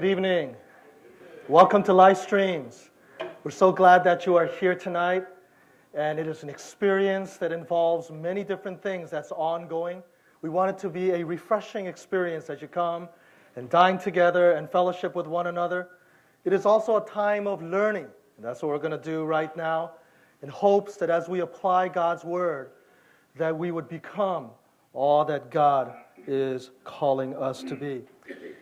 evening. Welcome to Live Streams. We're so glad that you are here tonight, and it is an experience that involves many different things that's ongoing. We want it to be a refreshing experience as you come and dine together and fellowship with one another. It is also a time of learning, and that's what we're going to do right now, in hopes that as we apply God's Word, that we would become all that God is calling us to be.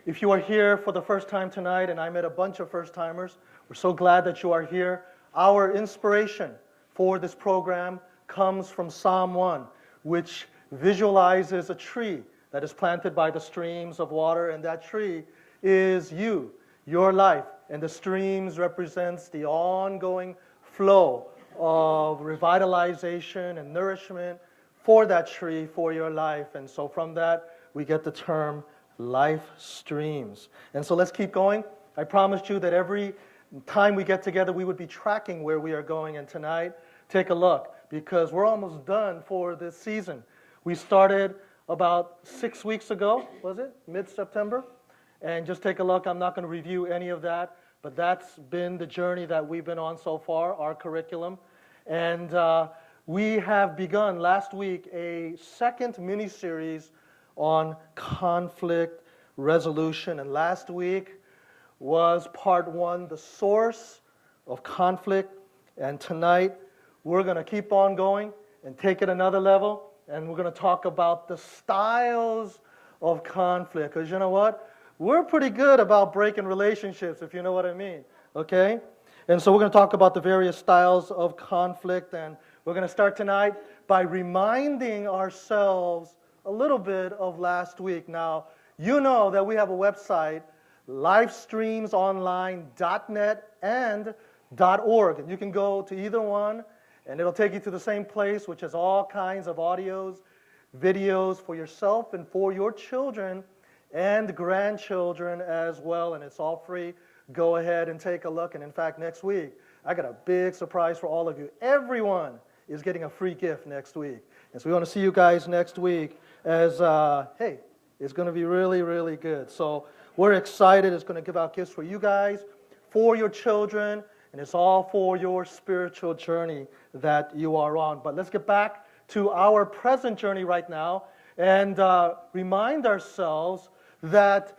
If you are here for the first time tonight, and I met a bunch of first-timers, we're so glad that you are here. Our inspiration for this program comes from Psalm 1, which visualizes a tree that is planted by the streams of water, and that tree is you, your life, and the streams represents the ongoing flow of revitalization and nourishment for that tree, for your life. And so from that, we get the term life streams. And so let's keep going. I promised you that every time we get together, we would be tracking where we are going. And tonight, take a look, because we're almost done for this season. We started about 6 weeks ago, was it? Mid-September? And just take a look. I'm not going to review any of that, but that's been the journey that we've been on so far, our curriculum. And we have begun last week a second mini-series on conflict resolution. And last week was part 1, the source of conflict. And tonight, we're going to keep on going and take it another level. And we're going to talk about the styles of conflict. Because you know what? We're pretty good about breaking relationships, if you know what I mean. Okay? And so we're going to talk about the various styles of conflict. And we're going to start tonight by reminding ourselves a little bit of last week. Now, you know that we have a website, livestreamsonline.net and .org. And you can go to either one, and it'll take you to the same place, which has all kinds of audios, videos for yourself and for your children and grandchildren as well. And it's all free. Go ahead and take a look. And in fact, next week, I got a big surprise for all of you. Everyone is getting a free gift next week. And so we want to see you guys next week as, hey, it's going to be really, really good. So we're excited. It's going to give out gifts for you guys, for your children, and it's all for your spiritual journey that you are on. But let's get back to our present journey right now and remind ourselves that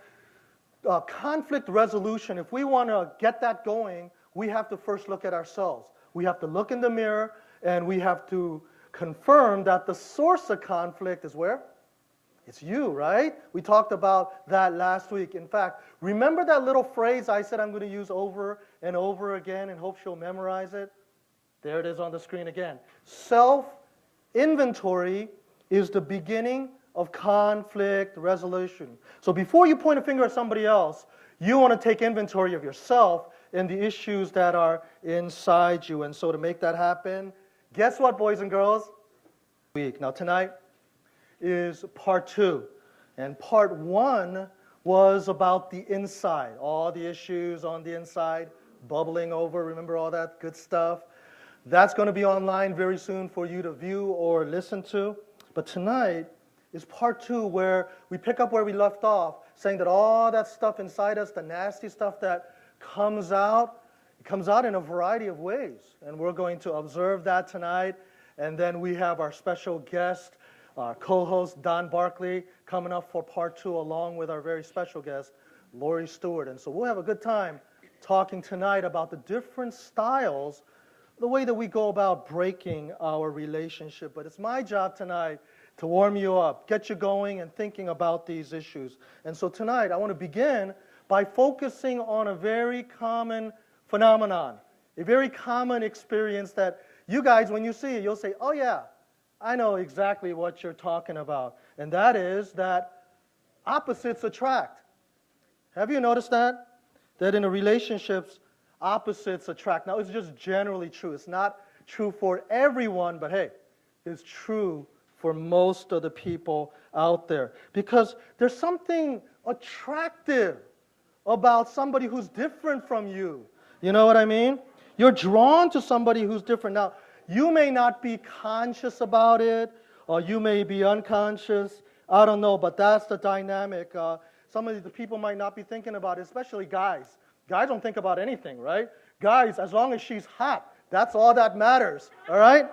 conflict resolution, if we want to get that going, we have to first look at ourselves. We have to look in the mirror, and we have to confirm that the source of conflict is where? It's you, right? We talked about that last week. In fact, remember that little phrase I said I'm going to use over and over again and hope she'll memorize it? There it is on the screen again. Self-inventory is the beginning of conflict resolution. So before you point a finger at somebody else, you want to take inventory of yourself and the issues that are inside you. And so to make that happen, guess what, boys and girls? Now tonight is part 2. And part 1 was about the inside, all the issues on the inside, bubbling over, remember all that good stuff? That's going to be online very soon for you to view or listen to. But tonight is part 2, where we pick up where we left off, saying that all that stuff inside us, the nasty stuff that comes out, it comes out in a variety of ways. And we're going to observe that tonight. And then we have our special guest, our co-host, Don Barkley, coming up for part 2, along with our very special guest, Lori Stewart. And so we'll have a good time talking tonight about the different styles, the way that we go about breaking our relationship. But it's my job tonight to warm you up, get you going and thinking about these issues. And so tonight, I want to begin by focusing on a very common phenomenon, a very common experience that you guys, when you see it, you'll say, oh yeah, I know exactly what you're talking about. And that is that opposites attract. Have you noticed that? That in a relationships, opposites attract. Now, it's just generally true. It's not true for everyone, but hey, it's true for most of the people out there. Because there's something attractive about somebody who's different from you. You know what I mean? You're drawn to somebody who's different. Now, you may not be conscious about it, or you may be unconscious. I don't know, but that's the dynamic some of the people might not be thinking about, especially guys. Guys don't think about anything, right? Guys, as long as she's hot, that's all that matters, all right?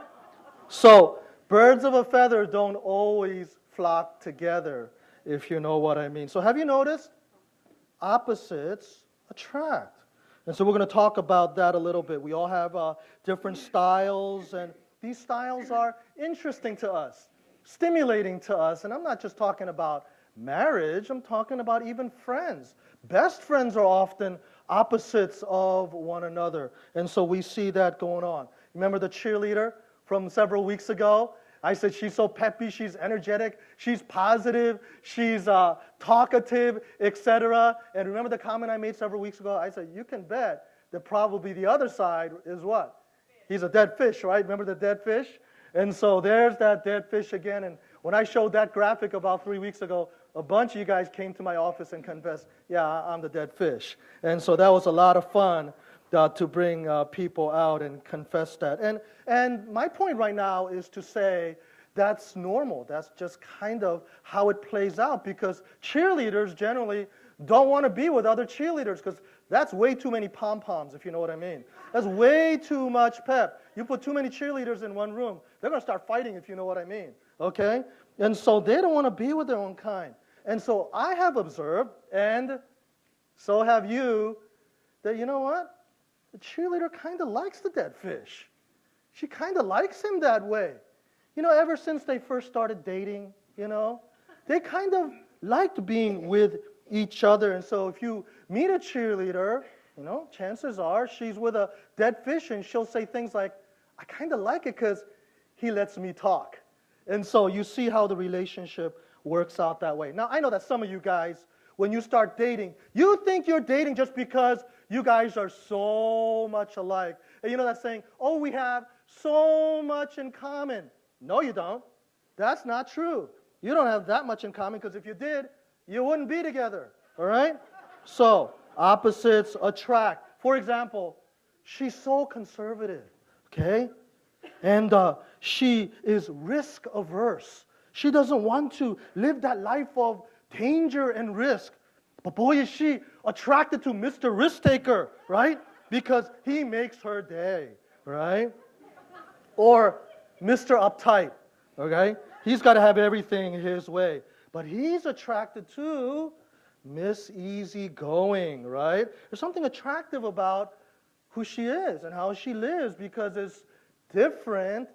So, birds of a feather don't always flock together, if you know what I mean. So have you noticed? Opposites attract. And so we're going to talk about that a little bit. We all have different styles, and these styles are interesting to us, stimulating to us. And I'm not just talking about marriage, I'm talking about even friends. Best friends are often opposites of one another. And so we see that going on. Remember the cheerleader from several weeks ago? I said she's so peppy, she's energetic, she's positive, she's talkative, etc. And remember the comment I made several weeks ago? I said, you can bet that probably the other side is what? He's a dead fish, right? Remember the dead fish? And so there's that dead fish again. And when I showed that graphic about 3 weeks ago, a bunch of you guys came to my office and confessed, yeah, I'm the dead fish. And so that was a lot of fun to bring people out and confess that. And my point right now is to say that's normal. That's just kind of how it plays out, because cheerleaders generally don't want to be with other cheerleaders, because that's way too many pom-poms, if you know what I mean. That's way too much pep. You put too many cheerleaders in one room, they're going to start fighting, if you know what I mean. Okay? And so they don't want to be with their own kind. And so I have observed, and so have you, that you know what? The cheerleader kind of likes the dead fish. She kind of likes him that way. You know, ever since they first started dating, you know, they kind of liked being with each other. And so if you meet a cheerleader, you know, chances are she's with a dead fish, and she'll say things like, I kind of like it because he lets me talk. And so you see how the relationship works out that way. Now, I know that some of you guys, when you start dating, you think you're dating just because you guys are so much alike. And you know that saying, oh, we have so much in common. No, you don't. That's not true. You don't have that much in common, because if you did, you wouldn't be together. All right? So, opposites attract. For example, she's so conservative, okay? And she is risk averse. She doesn't want to live that life of danger and risk. But boy, is she attracted to Mr. Risk Taker, right? Because he makes her day, right? Or Mr. Uptight, okay? He's got to have everything his way. But he's attracted to Miss Easygoing, right? There's something attractive about who she is and how she lives, because it's different.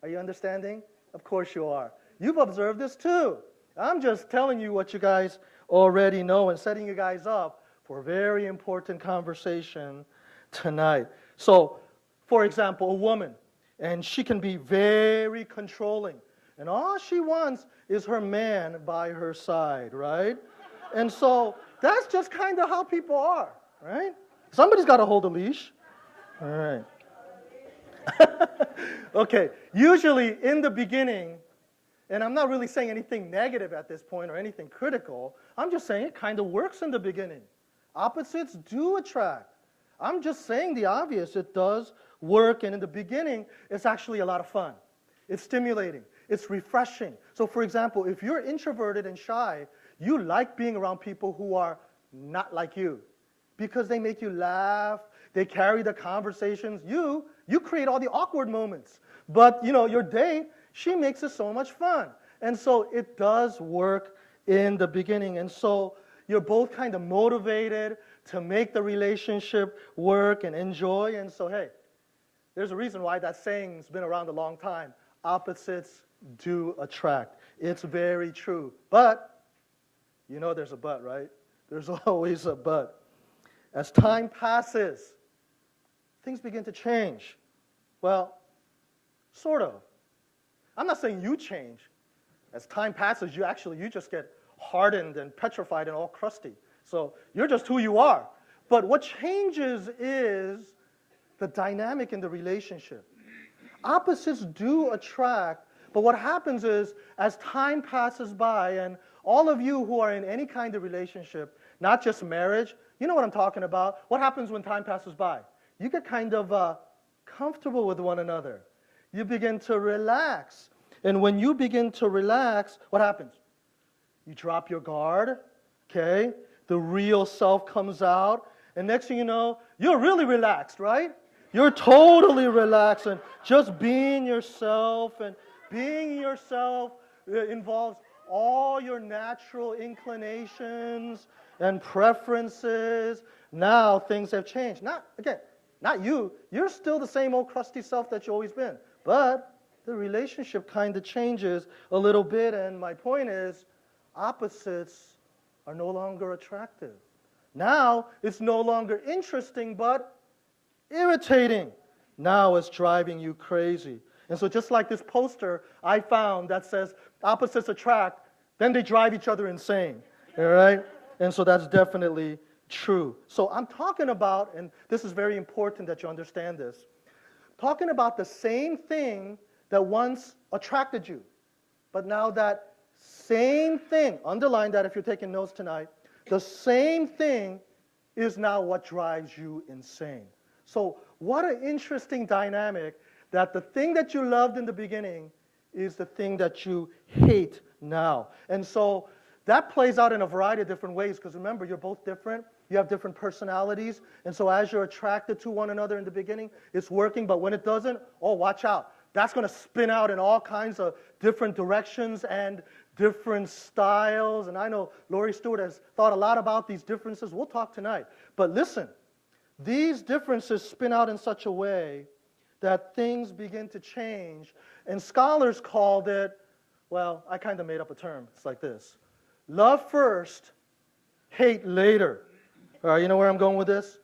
Are you understanding? Of course you are. You've observed this too. I'm just telling you what you guys already know and setting you guys up for a very important conversation tonight. So, for example, a woman, and she can be very controlling, and all she wants is her man by her side, right? And so that's just kind of how people are, right? Somebody's got to hold a leash. All right. Okay, usually in the beginning, and I'm not really saying anything negative at this point or anything critical, I'm just saying it kind of works in the beginning. Opposites do attract. I'm just saying the obvious. It does work, and in the beginning, it's actually a lot of fun. It's stimulating. It's refreshing. So, for example, if you're introverted and shy, you like being around people who are not like you, because they make you laugh, they carry the conversations. You create all the awkward moments. But, you know, your date, she makes it so much fun. And so it does work in the beginning. And so you're both kind of motivated to make the relationship work and enjoy. And so, hey, there's a reason why that saying's been around a long time. Opposites do attract. It's very true. But, you know there's a but, right? There's always a but. As time passes, things begin to change. Well, sort of. I'm not saying you change. As time passes, you just get hardened and petrified and all crusty. So you're just who you are. But what changes is the dynamic in the relationship. Opposites do attract, but what happens is, as time passes by, and all of you who are in any kind of relationship, not just marriage, you know what I'm talking about. What happens when time passes by? You get kind of comfortable with one another. You begin to relax. And when you begin to relax, what happens? You drop your guard, okay? The real self comes out, and next thing you know, you're really relaxed, right? You're totally relaxed, and just being yourself, and being yourself involves all your natural inclinations and preferences. Now things have changed. Not you. You're still the same old crusty self that you've always been. But the relationship kind of changes a little bit, and my point is, opposites are no longer attractive. Now it's no longer interesting, but irritating. Now it's driving you crazy. And so just like this poster I found that says opposites attract, then they drive each other insane. All right? And so that's definitely true. So I'm talking about, and this is very important that you understand this, talking about the same thing that once attracted you. But now that same thing, underline that if you're taking notes tonight, the same thing is now what drives you insane. So what an interesting dynamic that the thing that you loved in the beginning is the thing that you hate now. And so that plays out in a variety of different ways, because remember, you're both different. You have different personalities. And so as you're attracted to one another in the beginning, it's working. But when it doesn't, oh, watch out. That's going to spin out in all kinds of different directions and different styles. And I know Laurie Stewart has thought a lot about these differences. We'll talk tonight. But listen, these differences spin out in such a way that things begin to change. And scholars called it, well, I kind of made up a term. It's like this: love first, hate later. All right, you know where I'm going with this?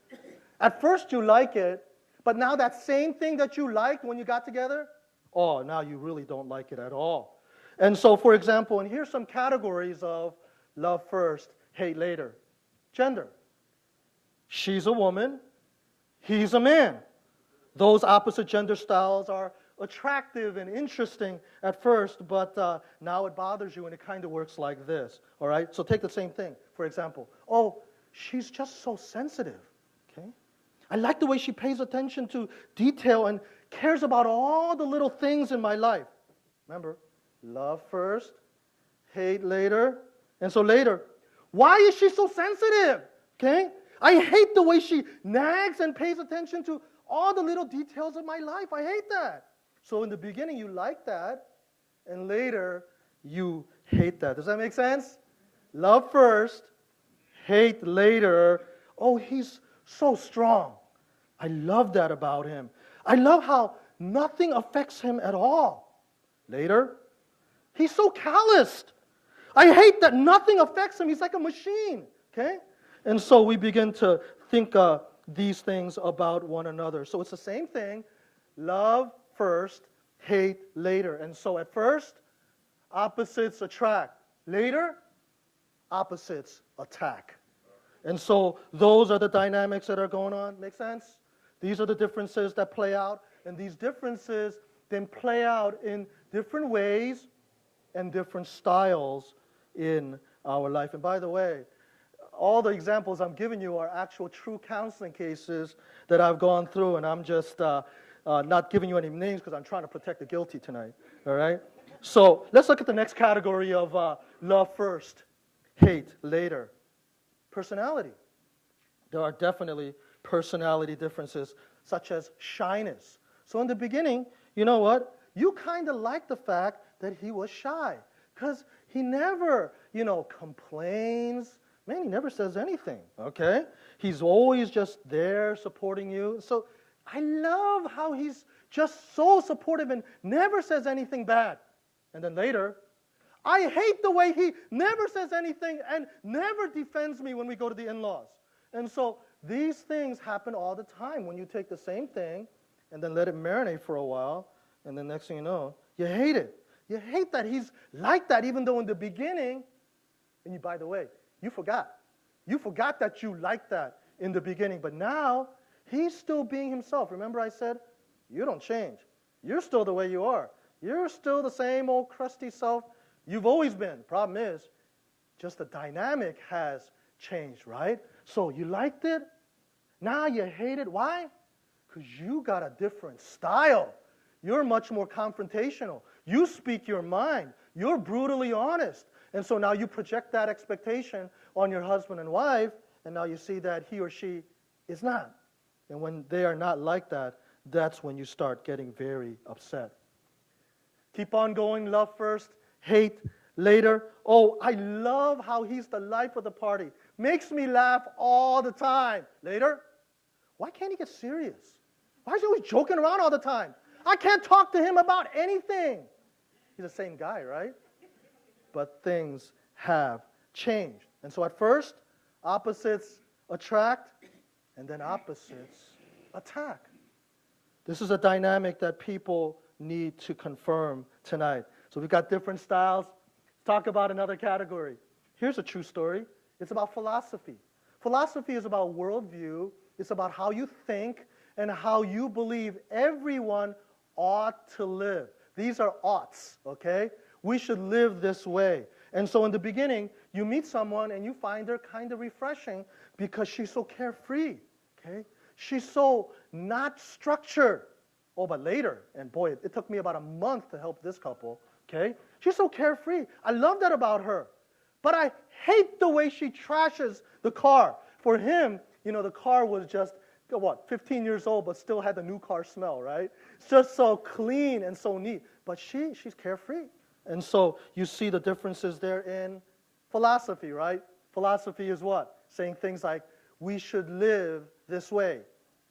At first you like it, but now that same thing that you liked when you got together, oh, now you really don't like it at all. And so, for example, and here's some categories of love first, hate later. Gender. She's a woman, he's a man. Those opposite gender styles are attractive and interesting at first, but now it bothers you, and it kind of works like this. All right? So take the same thing. For example, oh, she's just so sensitive. Okay? I like the way she pays attention to detail and cares about all the little things in my life. Remember, love first, hate later. And so later, why is she so sensitive? Okay? I hate the way she nags and pays attention to all the little details of my life. I hate that. So in the beginning, you like that, and later, you hate that. Does that make sense? Love first, hate later. Oh, he's so strong. I love that about him. I love how nothing affects him at all. Later, he's so calloused. I hate that nothing affects him. He's like a machine. Okay? And so we begin to think these things about one another. So it's the same thing. Love first, hate later. And so at first, opposites attract. Later, opposites attack. And so those are the dynamics that are going on. Make sense? These are the differences that play out. And these differences then play out in different ways and different styles in our life. And by the way, all the examples I'm giving you are actual true counseling cases that I've gone through, and I'm just not giving you any names because I'm trying to protect the guilty tonight, all right? So let's look at the next category of love first, hate later. Personality. There are definitely personality differences, such as shyness. So in the beginning, you know what? You kind of like the fact that he was shy because he never, complains. Man, he never says anything, okay? He's always just there supporting you. So I love how he's just so supportive and never says anything bad. And then later, I hate the way he never says anything and never defends me when we go to the in-laws. And so these things happen all the time when you take the same thing and then let it marinate for a while, and then next thing you know, you hate it. You hate that he's like that, even though in the beginning, and by the way, you forgot. You forgot that you liked that in the beginning, but now he's still being himself. Remember I said, you don't change. You're still the way you are. You're still the same old crusty self you've always been. The problem is, just the dynamic has changed, right? So you liked it, now you hate it. Why? Because you got a different style. You're much more confrontational. You speak your mind. You're brutally honest. And so now you project that expectation on your husband and wife, and now you see that he or she is not. And when they are not like that, that's when you start getting very upset. Keep on going, love first, hate later. Oh, I love how he's the life of the party. Makes me laugh all the time. Later, why can't he get serious? Why is he always joking around all the time? I can't talk to him about anything. He's the same guy, right? But things have changed. And so at first, opposites attract, and then opposites attack. This is a dynamic that people need to confirm tonight. So we've got different styles. Let's talk about another category. Here's a true story. It's about philosophy. Philosophy is about worldview. It's about how you think and how you believe everyone ought to live. These are oughts, okay? We should live this way. And so in the beginning, you meet someone and you find her kind of refreshing because she's so carefree, okay? She's so not structured. Oh, but later, and boy, it took me about a month to help this couple, okay? She's so carefree. I love that about her. But I hate the way she trashes the car. For him, the car was just, 15 years old, but still had the new car smell, right? It's just so clean and so neat. But she's carefree. And so you see the differences there in philosophy, right? Philosophy is what? Saying things like, we should live this way,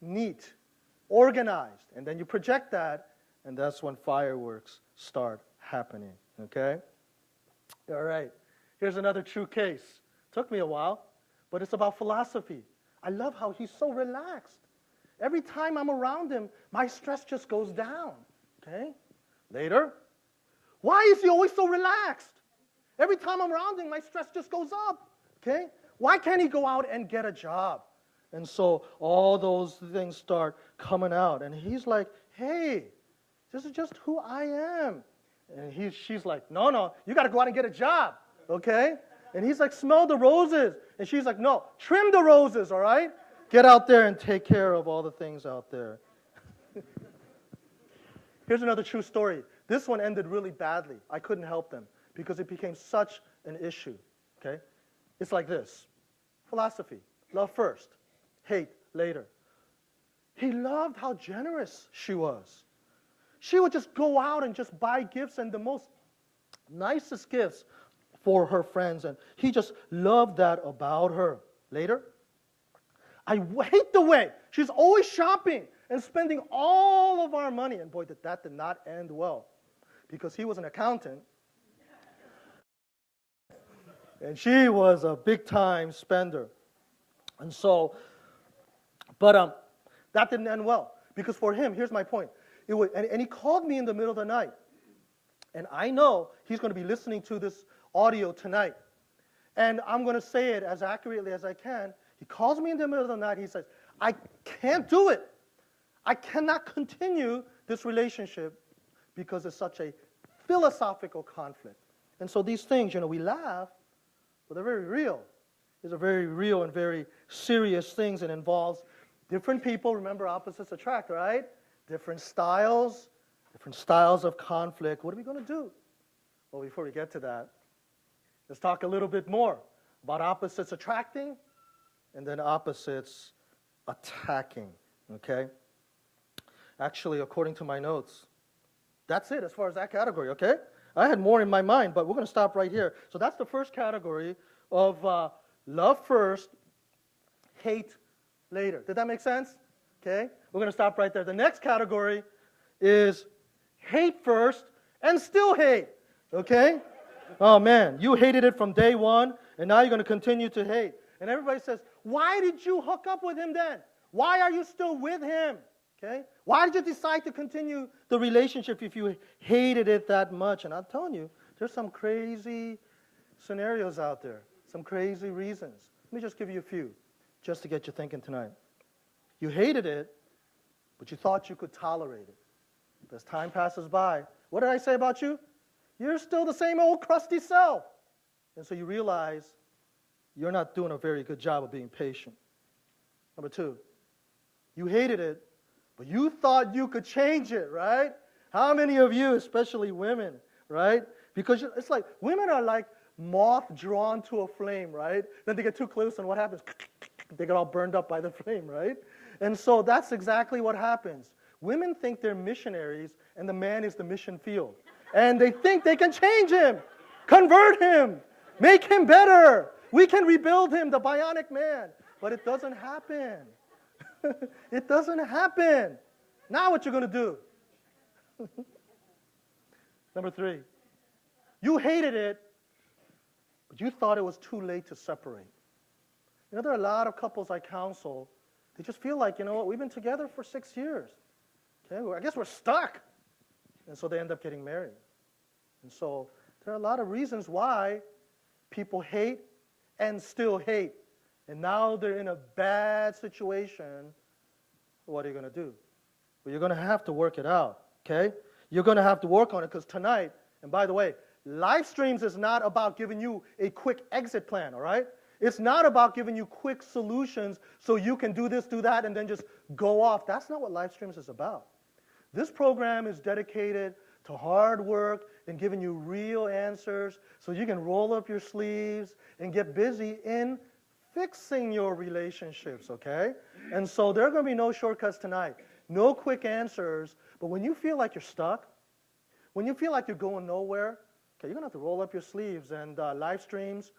neat, organized. And then you project that, and that's when fireworks start happening, okay? All right. Here's another true case. Took me a while, but it's about philosophy. I love how he's so relaxed. Every time I'm around him, my stress just goes down, okay? Later, why is he always so relaxed? Every time I'm around him, my stress just goes up, okay? Why can't he go out and get a job? And so all those things start coming out. And he's like, hey, this is just who I am. And she's like, no, you got to go out and get a job, okay? And he's like, smell the roses. And she's like, no, trim the roses, all right? Get out there and take care of all the things out there. Here's another true story. This one ended really badly. I couldn't help them because it became such an issue, okay? It's like this. Philosophy, love first, hate later. He loved how generous she was. She would just go out and just buy gifts and the most nicest gifts for her friends, and he just loved that about her. Later, I hate the way she's always shopping and spending all of our money. And boy, that did not end well because he was an accountant and she was a big-time spender. And so, but that didn't end well because for him, here's my point. And he called me in the middle of the night. And I know he's going to be listening to this audio tonight. And I'm going to say it as accurately as I can. He calls me in the middle of the night. He says, I can't do it. I cannot continue this relationship because it's such a philosophical conflict. And so these things, we laugh, but they're very real. These are very real and very serious things. It involves different people. Remember, opposites attract, right? Different styles of conflict. What are we going to do? Well, before we get to that, let's talk a little bit more about opposites attracting and then opposites attacking, okay? Actually, according to my notes, that's it as far as that category, okay? I had more in my mind, but we're going to stop right here. So that's the first category of love first, hate later. Did that make sense? Okay? We're going to stop right there. The next category is hate first and still hate, okay? Oh, man, you hated it from day one, and now you're going to continue to hate. And everybody says, why did you hook up with him then? Why are you still with him? Okay? Why did you decide to continue the relationship if you hated it that much? And I'm telling you, there's some crazy scenarios out there, some crazy reasons. Let me just give you a few, just to get you thinking tonight. You hated it, but you thought you could tolerate it. But as time passes by, what did I say about you? You're still the same old crusty self. And so you realize you're not doing a very good job of being patient. Number two, you hated it, but you thought you could change it, right? How many of you, especially women, right? Because it's like women are like moth drawn to a flame, right? Then they get too close, and what happens? They get all burned up by the flame, right? And so that's exactly what happens. Women think they're missionaries, and the man is the mission field. And they think they can change him, convert him, make him better. We can rebuild him, the bionic man. But it doesn't happen. It doesn't happen. Now what you're going to do? Number 3, you hated it, but you thought it was too late to separate. You know, there are a lot of couples I counsel. They just feel like, you know what, we've been together for 6 years. Okay, well, I guess we're stuck. And so they end up getting married. And so there are a lot of reasons why people hate and still hate. And now they're in a bad situation. What are you going to do? Well, you're going to have to work it out, okay? You're going to have to work on it because tonight, and by the way, live streams is not about giving you a quick exit plan, all right? It's not about giving you quick solutions so you can do this, do that, and then just go off. That's not what live streams is about. This program is dedicated to hard work and giving you real answers so you can roll up your sleeves and get busy in fixing your relationships, okay? And so there are going to be no shortcuts tonight, no quick answers. But when you feel like you're stuck, when you feel like you're going nowhere, okay, you're going to have to roll up your sleeves and live streams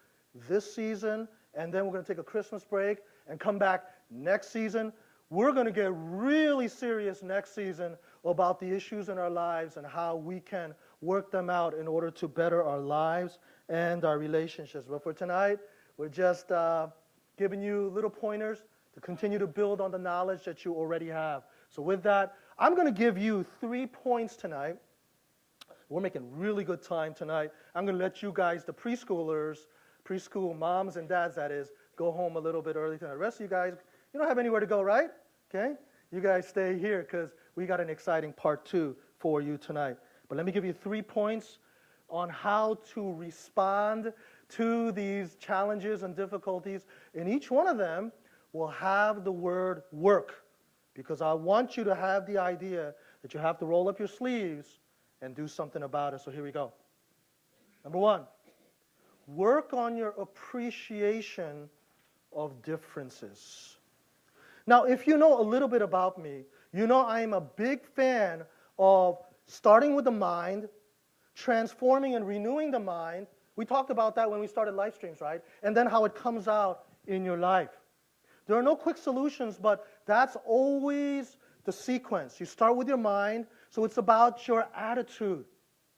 this season, and then we're going to take a Christmas break and come back next season. We're going to get really serious next season about the issues in our lives and how we can work them out in order to better our lives and our relationships. But for tonight, we're just giving you little pointers to continue to build on the knowledge that you already have. So with that, I'm going to give you 3 points tonight. We're making really good time tonight. I'm going to let you guys, the preschoolers, preschool moms and dads, that is, go home a little bit early tonight. The rest of you guys, you don't have anywhere to go, right? Okay? You guys stay here because we got an exciting part 2 for you tonight. But let me give you 3 points on how to respond to these challenges and difficulties. And each one of them will have the word work, because I want you to have the idea that you have to roll up your sleeves and do something about it. So here we go. Number 1, work on your appreciation of differences. Now, if you know a little bit about me, you know I am a big fan of starting with the mind, transforming and renewing the mind. We talked about that when we started live streams, right? And then how it comes out in your life. There are no quick solutions, but that's always the sequence. You start with your mind, so it's about your attitude,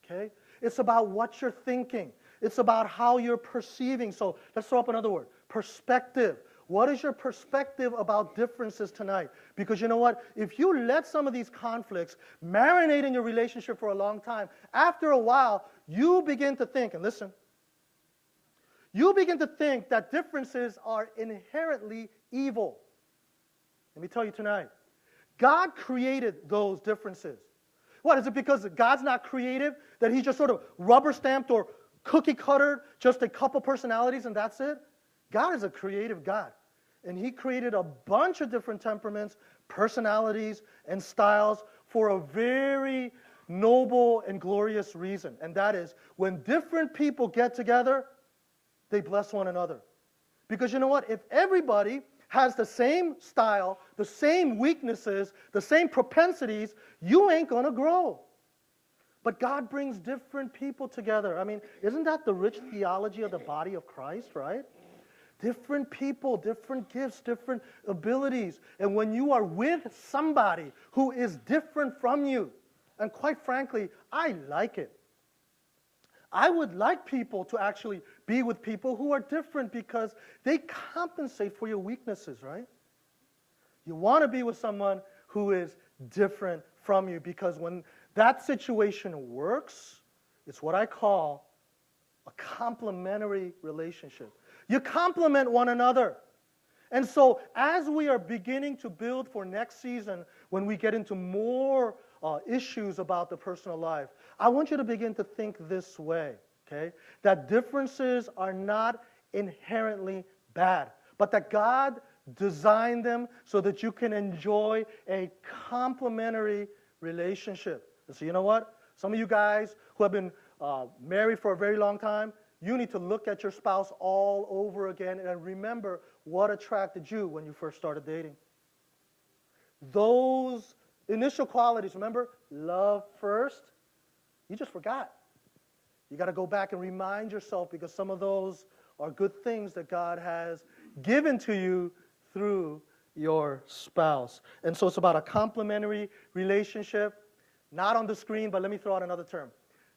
okay? It's about what you're thinking. It's about how you're perceiving. So let's throw up another word, perspective. What is your perspective about differences tonight? Because you know what? If you let some of these conflicts marinate in your relationship for a long time, after a while, you begin to think, and listen, you begin to think that differences are inherently evil. Let me tell you tonight, God created those differences. What, is it because God's not creative, that he just sort of rubber stamped or cookie cuttered just a couple personalities and that's it? God is a creative God, and he created a bunch of different temperaments, personalities, and styles for a very noble and glorious reason, and that is when different people get together, they bless one another. Because you know what? If everybody has the same style, the same weaknesses, the same propensities, you ain't going to grow. But God brings different people together. I mean, isn't that the rich theology of the body of Christ, right? Different people, different gifts, different abilities. And when you are with somebody who is different from you, and quite frankly, I like it. I would like people to actually be with people who are different because they compensate for your weaknesses, right? You want to be with someone who is different from you, because when that situation works, it's what I call a complementary relationship. You complement one another. And so as we are beginning to build for next season, when we get into more issues about the personal life, I want you to begin to think this way, okay? That differences are not inherently bad, but that God designed them so that you can enjoy a complementary relationship. And so you know what? Some of you guys who have been married for a very long time, you need to look at your spouse all over again and remember what attracted you when you first started dating. Those initial qualities, remember, love first, you just forgot. You got to go back and remind yourself because some of those are good things that God has given to you through your spouse. And so it's about a complementary relationship, not on the screen, but let me throw out another term.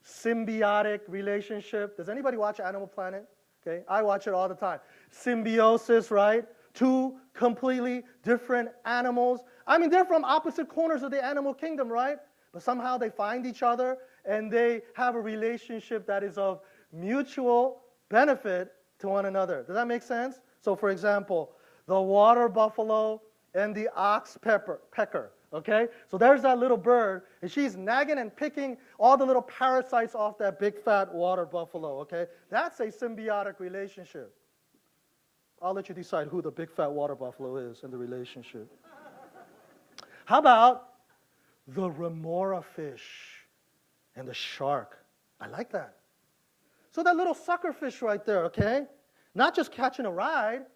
Symbiotic relationship. Does anybody watch Animal Planet? Okay, I watch it all the time. Symbiosis, right? Two completely different animals. I mean, they're from opposite corners of the animal kingdom, right? But somehow they find each other and they have a relationship that is of mutual benefit to one another. Does that make sense? So, for example, the water buffalo and the ox pecker, okay? So there's that little bird, and she's nagging and picking all the little parasites off that big fat water buffalo, okay? That's a symbiotic relationship. I'll let you decide who the big fat water buffalo is in the relationship. How about the remora fish and the shark? I like that. So that little sucker fish right there, okay? Not just catching a ride,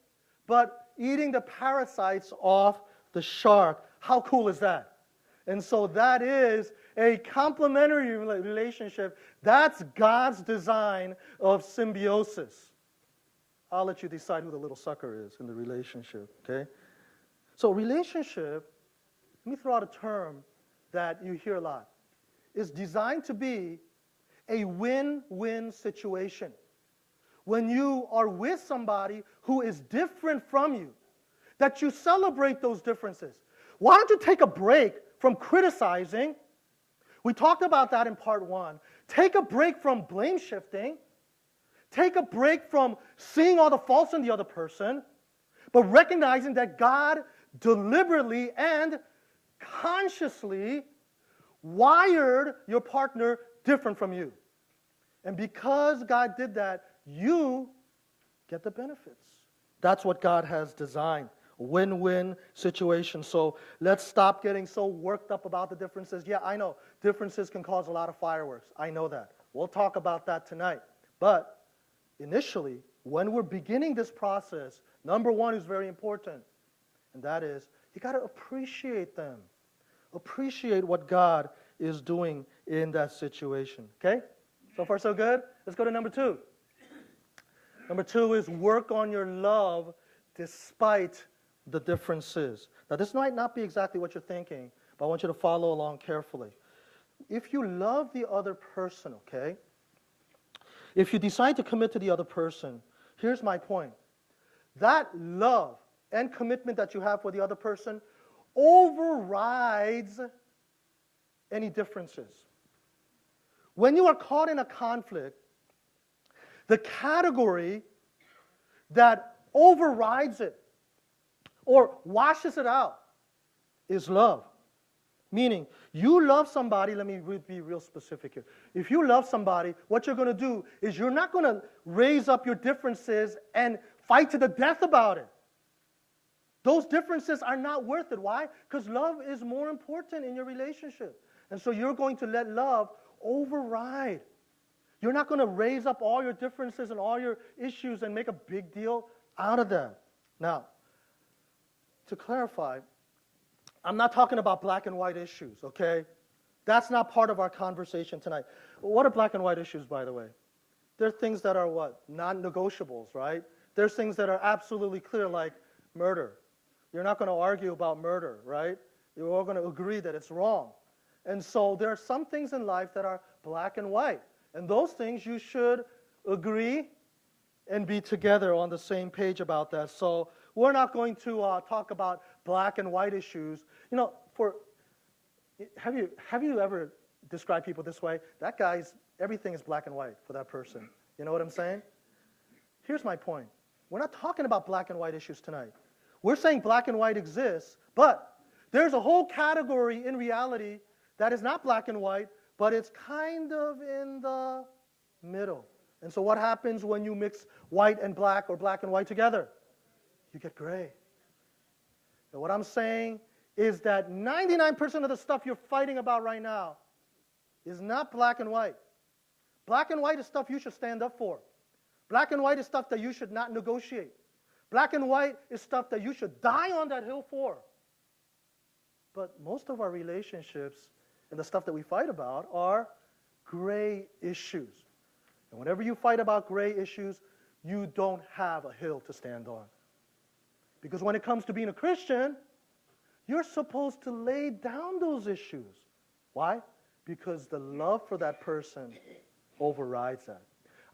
but eating the parasites off the shark. How cool is that? And so that is a complementary relationship. That's God's design of symbiosis. I'll let you decide who the little sucker is in the relationship, okay? So relationship, let me throw out a term that you hear a lot, is designed to be a win-win situation. When you are with somebody who is different from you, that you celebrate those differences. Why don't you take a break from criticizing? We talked about that in part 1. Take a break from blame shifting. Take a break from seeing all the faults in the other person, but recognizing that God deliberately and consciously wired your partner different from you. And because God did that, you get the benefits. That's what God has designed. A win-win situation. So let's stop getting so worked up about the differences. Yeah, I know. Differences can cause a lot of fireworks. I know that. We'll talk about that tonight. But initially, when we're beginning this process, number one is very important. And that is, you got to appreciate them. Appreciate what God is doing in that situation. Okay? So far, so good? Let's go to number 2. Number 2 is work on your love despite the differences. Now, this might not be exactly what you're thinking, but I want you to follow along carefully. If you love the other person, okay, if you decide to commit to the other person, here's my point. That love and commitment that you have for the other person overrides any differences. When you are caught in a conflict, the category that overrides it or washes it out is love. Meaning, you love somebody, let me be real specific here. If you love somebody, what you're going to do is you're not going to raise up your differences and fight to the death about it. Those differences are not worth it. Why? Because love is more important in your relationship. And so you're going to let love override. You're not going to raise up all your differences and all your issues and make a big deal out of them. Now, to clarify, I'm not talking about black and white issues, okay? That's not part of our conversation tonight. What are black and white issues, by the way? They're things that are what? Non-negotiables, right? There's things that are absolutely clear, like murder. You're not going to argue about murder, right? You're all going to agree that it's wrong. And so there are some things in life that are black and white. And those things you should agree and be together on the same page about that. So we're not going to talk about black and white issues. You know, have you ever described people this way? That guy's, everything is black and white for that person. You know what I'm saying? Here's my point. We're not talking about black and white issues tonight. We're saying black and white exists, but there's a whole category in reality that is not black and white, but it's kind of in the middle. And so what happens when you mix white and black or black and white together? You get gray. Now what I'm saying is that 99% of the stuff you're fighting about right now is not black and white. Black and white is stuff you should stand up for. Black and white is stuff that you should not negotiate. Black and white is stuff that you should die on that hill for. But most of our relationships and the stuff that we fight about are gray issues. And whenever you fight about gray issues, you don't have a hill to stand on. Because when it comes to being a Christian, you're supposed to lay down those issues. Why? Because the love for that person overrides that.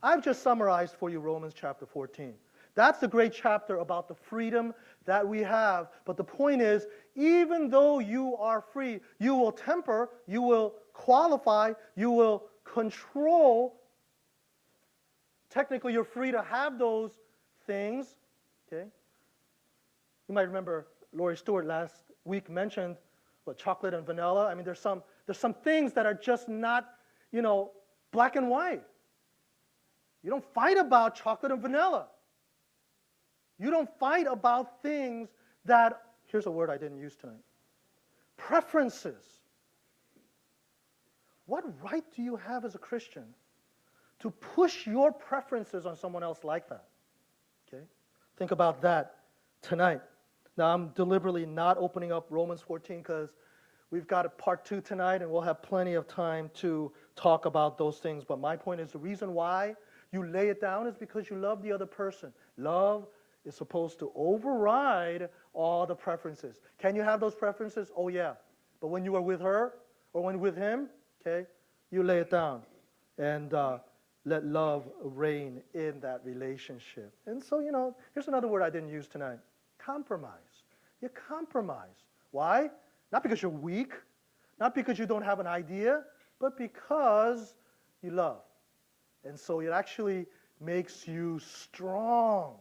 I've just summarized for you Romans chapter 14. That's the great chapter about the freedom that we have. But the point is, even though you are free, you will temper, you will qualify, you will control. Technically, you're free to have those things. Okay? You might remember Lori Stewart last week mentioned chocolate and vanilla. I mean, there's some things that are just not, black and white. You don't fight about chocolate and vanilla. You don't fight about things that, here's a word I didn't use tonight, preferences. What right do you have as a Christian to push your preferences on someone else like that? Okay? Think about that tonight. Now, I'm deliberately not opening up Romans 14 because we've got a part 2 tonight, and we'll have plenty of time to talk about those things. But my point is, the reason why you lay it down is because you love the other person. Love is supposed to override all the preferences. Can you have those preferences? Oh, yeah. But when you are with her or when with him, okay, you lay it down and let love reign in that relationship. And so, here's another word I didn't use tonight. Compromise. You compromise. Why? Not because you're weak, not because you don't have an idea, but because you love. And so it actually makes you strong.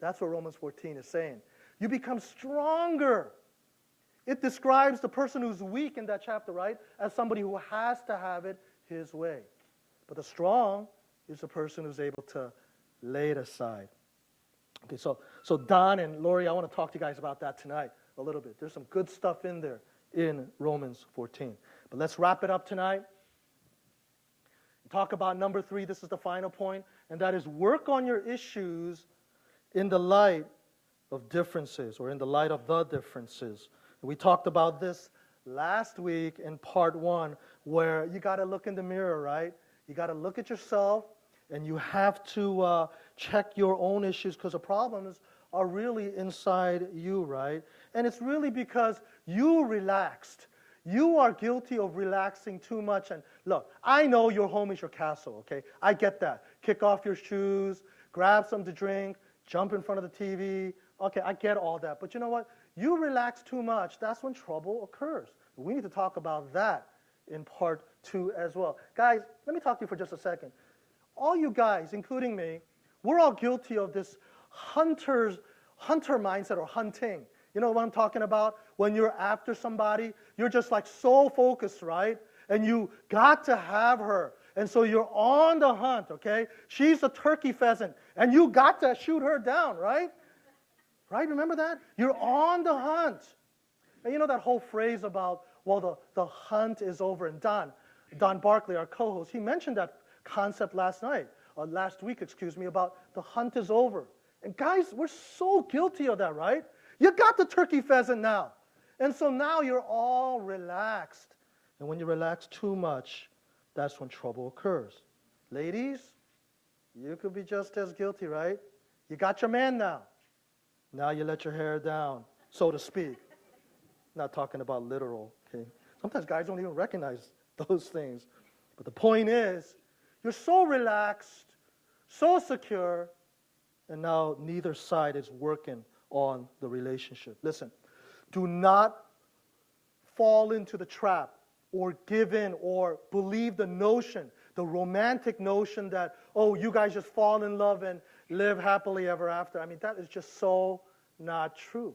That's what Romans 14 is saying. You become stronger. It describes the person who's weak in that chapter, right, as somebody who has to have it his way. But the strong is the person who's able to lay it aside. Okay, so Don and Lori, I want to talk to you guys about that tonight a little bit. There's some good stuff in there in Romans 14. But let's wrap it up tonight. Talk about number 3. This is the final point, and that is work on your issues in the light of differences, or in the light of the differences. We talked about this last week in part 1, where you got to look in the mirror, right? You got to look at yourself, and you have to check your own issues, because the problems are really inside you, right? And it's really because you relaxed. You are guilty of relaxing too much. And look, I know your home is your castle, okay? I get that. Kick off your shoes, grab something to drink, jump in front of the TV. Okay, I get all that. But you know what? You relax too much, that's when trouble occurs. We need to talk about that in part 2 as well. Guys, let me talk to you for just a second. All you guys, including me, we're all guilty of this hunter mindset, or hunting. You know what I'm talking about? When you're after somebody, you're just like so focused, right? And you got to have her. And so you're on the hunt, okay? She's a turkey pheasant, and you got to shoot her down, right? Right? Remember that? You're on the hunt. And you know that whole phrase about, well, the hunt is over. And Don Barkley, our co-host, he mentioned that concept last week, about the hunt is over. And guys, we're so guilty of that, right? You got the turkey pheasant now. And so now you're all relaxed. And when you relax too much, that's when trouble occurs. Ladies, you could be just as guilty, right? You got your man now. Now you let your hair down, so to speak. Not talking about literal, okay? Sometimes guys don't even recognize those things. But the point is, you're so relaxed, so secure, and now neither side is working on the relationship. Listen, do not fall into the trap or give in or believe the notion, the romantic notion that, oh, you guys just fall in love and live happily ever after. I mean, that is just so not true.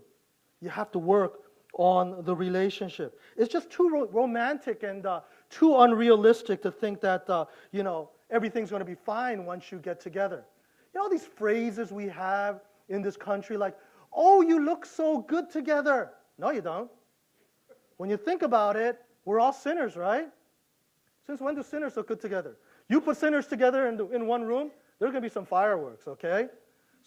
You have to work on the relationship. It's just too romantic and too unrealistic to think that, everything's going to be fine once you get together. You know these phrases we have in this country like, oh, you look so good together. No, you don't. When you think about it, we're all sinners, right? Since when do sinners look good together? You put sinners together in one room, there's going to be some fireworks, okay?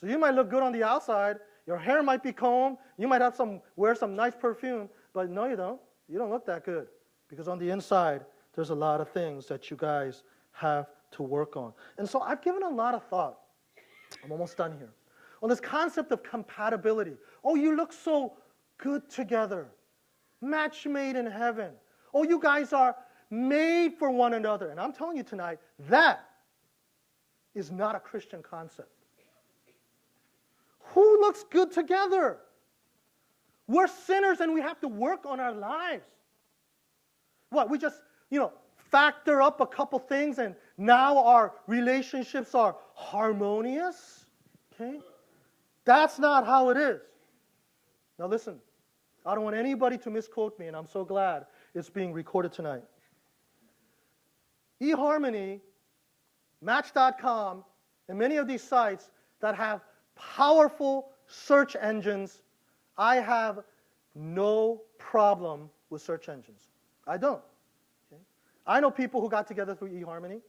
So you might look good on the outside. Your hair might be combed. You might have wear some nice perfume. But no, you don't. You don't look that good. Because on the inside, there's a lot of things that you guys have to work on. And so I've given a lot of thought. I'm almost done here. On this concept of compatibility. Oh, you look so good together. Match made in heaven. Oh, you guys are made for one another. And I'm telling you tonight, that is not a Christian concept. Who looks good together? We're sinners and we have to work on our lives. What, we just, factor up a couple things and now our relationships are harmonious? Okay? That's not how it is. Now listen, I don't want anybody to misquote me, and I'm so glad it's being recorded tonight. eHarmony, Match.com, and many of these sites that have powerful search engines, I have no problem with search engines. I don't. Okay? I know people who got together through eHarmony.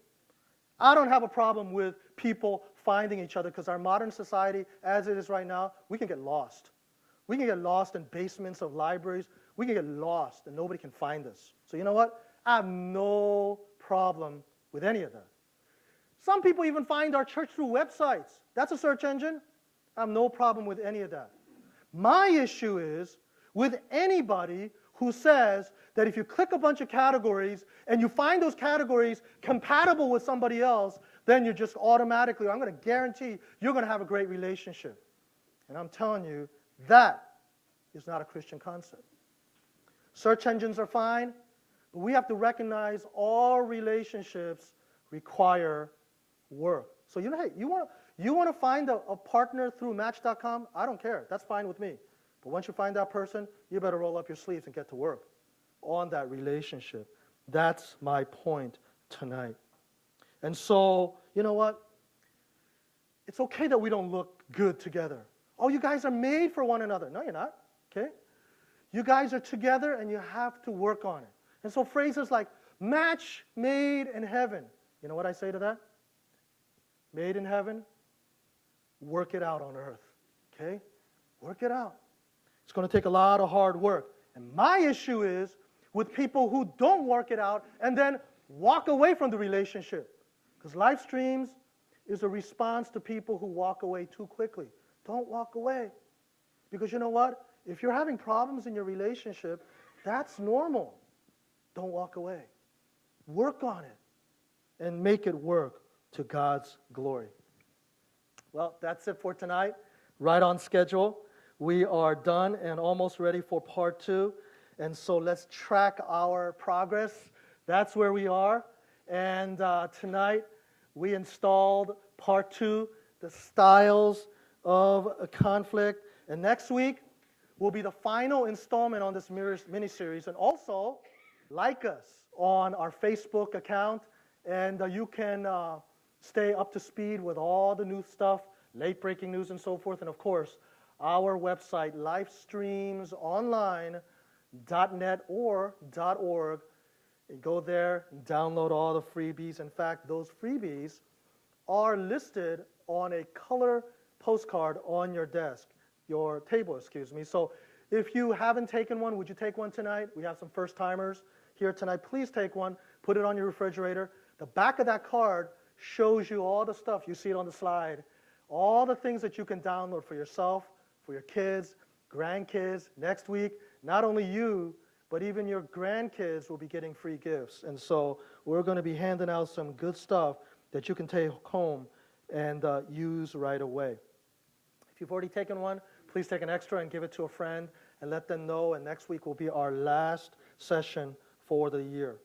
I don't have a problem with people finding each other because our modern society, as it is right now, we can get lost. We can get lost in basements of libraries. We can get lost and nobody can find us. So you know what? I have no problem with any of that. Some people even find our church through websites. That's a search engine. I have no problem with any of that. My issue is with anybody who says that if you click a bunch of categories and you find those categories compatible with somebody else, then you're just automatically, I'm going to guarantee you're going to have a great relationship. And I'm telling you, that is not a Christian concept. Search engines are fine, but we have to recognize all relationships require work. So hey, you want to find a partner through Match.com? I don't care. That's fine with me. But once you find that person, you better roll up your sleeves and get to work on that relationship. That's my point tonight. And so, you know what? It's okay that we don't look good together. Oh, you guys are made for one another. No, you're not. Okay? You guys are together and you have to work on it. And so phrases like match made in heaven. You know what I say to that? Made in heaven, work it out on earth. Okay? Work it out. It's going to take a lot of hard work. And my issue is with people who don't work it out and then walk away from the relationship. Because live streams is a response to people who walk away too quickly. Don't walk away. Because you know what? If you're having problems in your relationship, that's normal. Don't walk away. Work on it and make it work to God's glory. Well, that's it for tonight. Right on schedule. We are done and almost ready for part 2. And so let's track our progress. That's where we are. And tonight we installed part 2, the styles of a conflict. And next week will be the final installment on this mini-series. And also, like us on our Facebook account. And you can stay up to speed with all the new stuff, late-breaking news and so forth. And of course, our website, livestreamsonline.net or .org. You go there and download all the freebies. In fact, those freebies are listed on a color postcard on your desk, your table, excuse me. So if you haven't taken one, would you take one tonight? We have some first-timers here tonight. Please take one. Put it on your refrigerator. The back of that card shows you all the stuff. You see it on the slide. All the things that you can download for yourself, for your kids, grandkids. Next week, not only you, but even your grandkids will be getting free gifts. And so we're going to be handing out some good stuff that you can take home and use right away. If you've already taken one, please take an extra and give it to a friend and let them know. And next week will be our last session for the year.